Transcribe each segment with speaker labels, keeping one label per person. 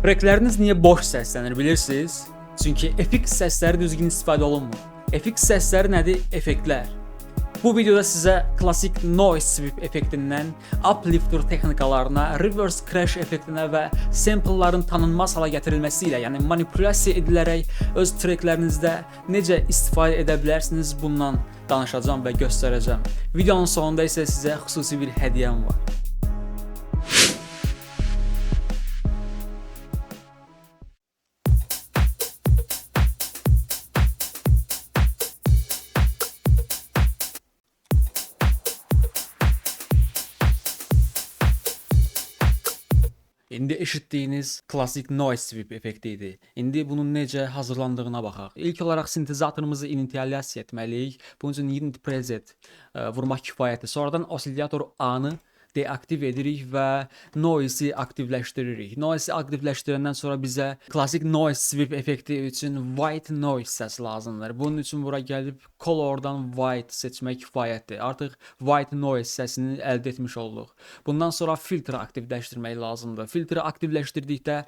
Speaker 1: Rekləriniz niyə boş səslənir bilirsiniz? Çünki FX səsləri düzgün istifadə olunmur. FX səsləri nədir? Effektlər. Bu videoda sizə klassik noise sweep effektindən uplifter texnikalarına, reverse crash effektinə və sample'ların tanınmaz hala gətirilməsi ilə, yəni manipulyasiya edilərək öz tracklərinizdə necə istifadə edə bilərsiniz bundan danışacağam və göstərəcəm. Videonun sonunda isə sizə xüsusi bir hədiyyəm var. İndi eşitdiyiniz klassik noise sweep effekti idi. İndi bunun necə hazırlandığına baxaq. İlk olaraq sintezatorumuzu initialize etməliyik. Bunun üçün unit preset vurmaq kifayətdir. Sonradan osilyator A-nı deaktiv edirik və noise-i aktivləşdiririk. Noise-i aktivləşdirəndən sonra bizə klassik noise sweep effekti üçün white noise səsi lazımdır. Bunun üçün bura gəlib colordan white seçmək kifayətdir. Artıq white noise səsini əldə etmiş olduq. Bundan sonra filtri aktivləşdirmək lazımdır. Filtri aktivləşdirdikdə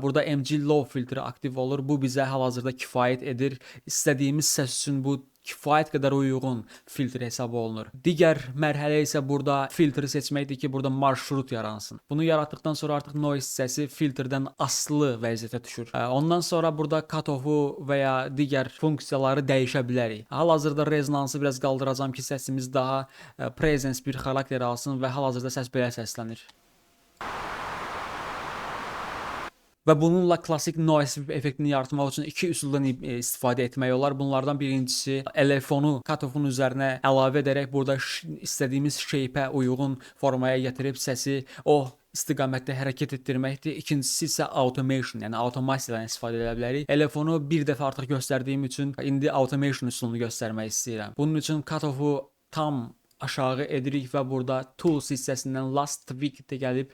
Speaker 1: burada MG Low filtri aktiv olur. Bu bizə hal-hazırda kifayət edir. İstədiyimiz səs üçün bu kifayət qədər uyğun filtr hesab olunur. Digər mərhələ isə burada filtri seçməkdir ki, burada marşrut yaransın. Bunu yaratdıqdan sonra artıq noise səsi filtrdən asılı vəziyyətə düşür. Ondan sonra burada cut-off-u və ya digər funksiyaları dəyişə bilərik. Hal-hazırda rezonansı biraz qaldıracağam ki, səsimiz daha presence bir xarakter alsın və hal-hazırda səs belə səslənir. Və bununla klassik noise sweep effektini yaratmaq üçün iki üsuldan istifadə etmək olar. Bunlardan birincisi LFO-nu cut-off-un üzərinə əlavə edərək burada istədiyimiz shape-ə uyğun formaya gətirib səsi o istiqamətdə hərəkət etdirməkdir. İkincisi isə automation, yəni avtomasiyadan istifadə edə bilərik. LFO-nu bir dəfə artıq göstərdiyim üçün indi automation üsulunu göstərmək istəyirəm. Bunun üçün cut-off-u tam aşağı edirik və burada tools hissəsindən last tweak-də gəlib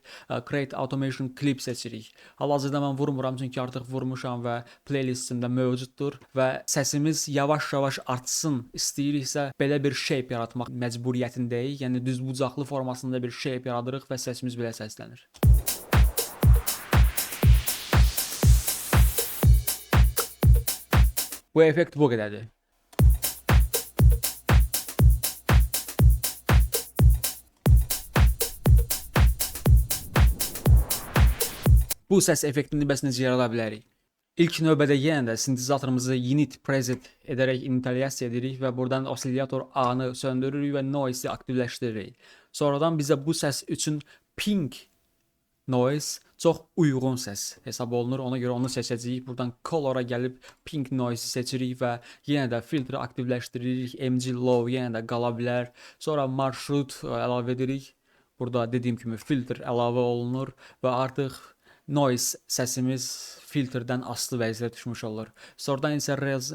Speaker 1: create automation clip seçirik. Hal-hazırda mən vurmuram çünki artıq vurmuşam və playlistimdə mövcuddur və səsimiz yavaş-yavaş artsın istəyiriksə belə bir shape yaratmaq məcburiyyətindəyik. Yəni düz bucaqlı formasında bir shape yaradırıq və səsimiz belə səslənir. Bu effekt bu qədərdir. Bu səs effektini bəs necə yarada bilərik? İlk növbədə yenə də sintezatorumuzu unit preset edərək initialize edirik və buradan osilyator A-nı söndürürük və noise-i aktivləşdiririk. Sonradan bizə bu səs üçün pink noise çox uyğun səs hesab olunur. Ona görə onu seçəcəyik. Buradan color-a gəlib pink noise-i seçirik və yenə də filtri aktivləşdiririk. MG Low yenə də qala bilər. Sonra marşrut əlavə edirik. Burada dediyim kimi filtr əlavə olunur və artıq noise səsimiz filtrdən asılı vəziyyətə düşmüş olur. Sonradan isə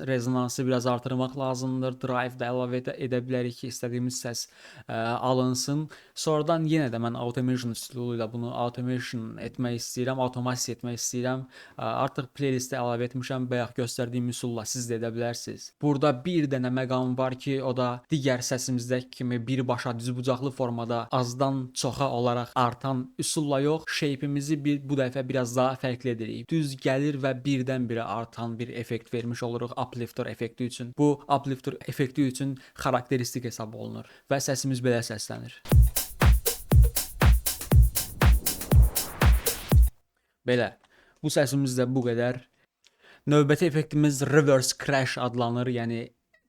Speaker 1: rezonansı biraz artırmaq lazımdır. Drive də əlavə edə bilərik ki, istədiyimiz səs alınsın. Sonradan yenə də mən automation üsulu ilə bunu automation etmək istəyirəm, automasiya etmək istəyirəm. Artıq playlistə əlavə etmişəm, bayaq göstərdiyim üsulla siz də edə bilərsiniz. Burada bir dənə məqam var ki, o da digər səsimizdəki kimi birbaşa düzbucaqlı formada azdan çoxa olaraq artan üsulla yox, shape-imizi bu dəfə biraz daha fərqli edirik. Düz gəlir və birdən-birə artan bir effekt vermiş oluruq uplifter effekti üçün. Bu uplifter effekti üçün xarakteristik hesab olunur və səsimiz belə səslənir. Belə. Bu səsimiz də bu qədər. Növbəti effektimiz reverse crash adlanır, yəni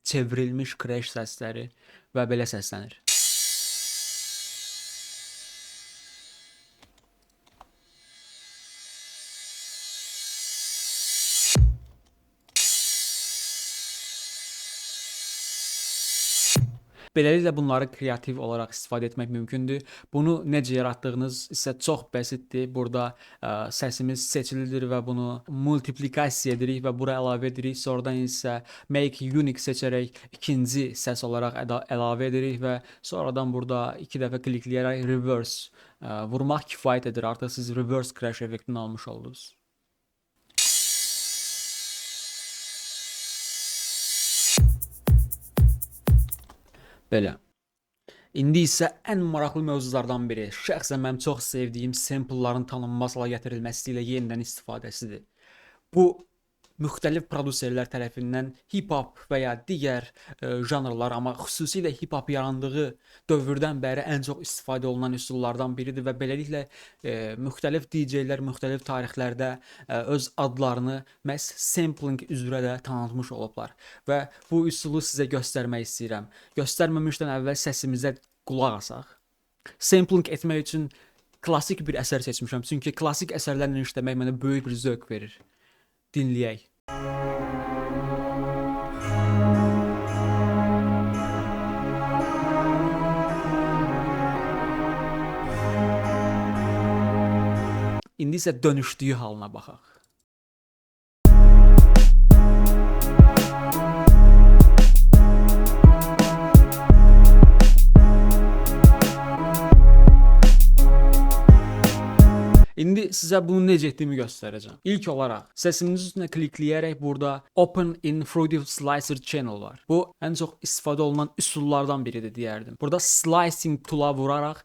Speaker 1: çevrilmiş crash səsləri və belə səslənir. Beləliklə bunları kreativ olaraq istifadə etmək mümkündür. Bunu necə yaratdığınız isə çox bəsitdir. Burada səsimiz seçilidir və bunu multiplikasiya edirik və bura əlavə edirik. Sonradan isə make unique seçərək ikinci səs olaraq əlavə edirik və sonradan burada iki dəfə klikləyərək reverse vurmaq kifayət edir. Artıq siz reverse crash effektini almış oldunuz. Belə. İndi isə ən maraqlı mövzulardan biri, şəxsən mənim çox sevdiyim sample'ların tanınmaz hala gətirilməsi ilə yenidən istifadəsidir. Bu müxtəlif prodüserlər tərəfindən hip-hop və ya digər janrlar, amma xüsusilə hip-hop yarandığı dövrdən bəri ən çox istifadə olunan üsullardan biridir və beləliklə müxtəlif DJ-lər müxtəlif tarixlərdə öz adlarını məhz sampling üzrə də tanıtmış olublar və bu üsulu sizə göstərmək istəyirəm. Göstərməmişdən əvvəl səsimizə qulaq asaq. Sampling etmək üçün klassik bir əsər seçmişəm, çünki klassik əsərlərlə işləmək mənə böyük bir zövq verir. Dinləyək. İndi isə dönüşdüyü halına baxaq. İndi sizə bunu necə etdiyimi göstərəcəm. İlk olaraq səsimizin üstünə klikləyərək burada Open in Fruity Slicer Channel var. Bu ən çox istifadə olunan üsullardan biridir deyərdim. Burada slicing tool'a vuraraq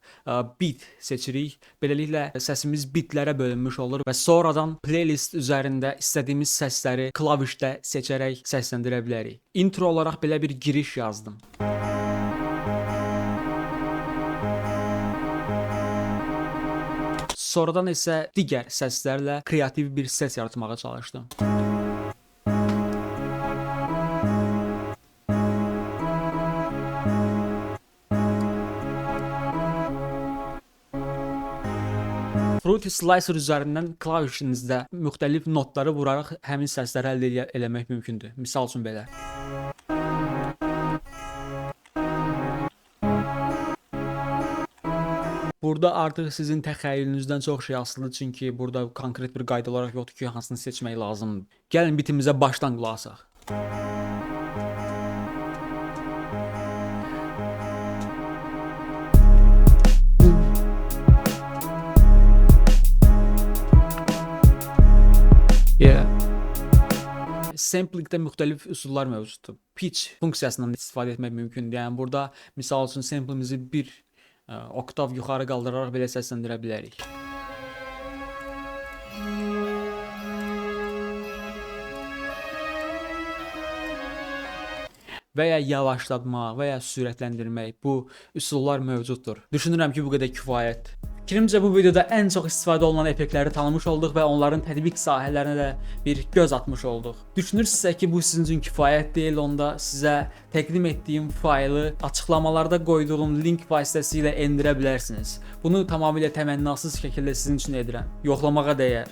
Speaker 1: beat seçirik. Beləliklə səsimiz bitlərə bölünmüş olur və sonradan playlist üzərində istədiyimiz səsləri klavişdə seçərək səsləndirə bilərik. Intro olaraq belə bir giriş yazdım. Sonradan isə digər səslərlə kreativ bir səs yaratmağa çalışdım. Fruity Slicer üzərindən klavişinizdə müxtəlif notları vuraraq həmin səsləri əldə eləmək mümkündür. Misal üçün belə. Burada artıq sizin təxəyyülünüzdən çox şey asılıdır, çünki burada konkret bir qayda olaraq yoxdur ki, hansını seçmək lazımdır. Gəlin bitimizə başdan qulaq asaq. Samplingdə müxtəlif üsullar mövcuddur. Pitch funksiyasından istifadə etmək mümkündür. Yəni burada misal üçün sample'imizi bir oktav yuxarı qaldıraraq belə səsləndirə bilərik. Və ya yavaşlatmaq və ya sürətləndirmək, bu üsullar mövcuddur. Düşünürəm ki, bu qədər kifayətdir. Fikrimcə bu videoda ən çox istifadə olunan effektləri tanımış olduq və onların tətbiq sahələrinə də bir göz atmış olduq. Düşünürsünüzsə ki, bu sizin üçün kifayət deyil, onda sizə təqdim etdiyim faylı açıqlamalarda qoyduğum link vasitəsilə endirə bilərsiniz. Bunu tamamilə təmənnasız şəkildə sizin üçün edirəm. Yoxlamağa dəyər.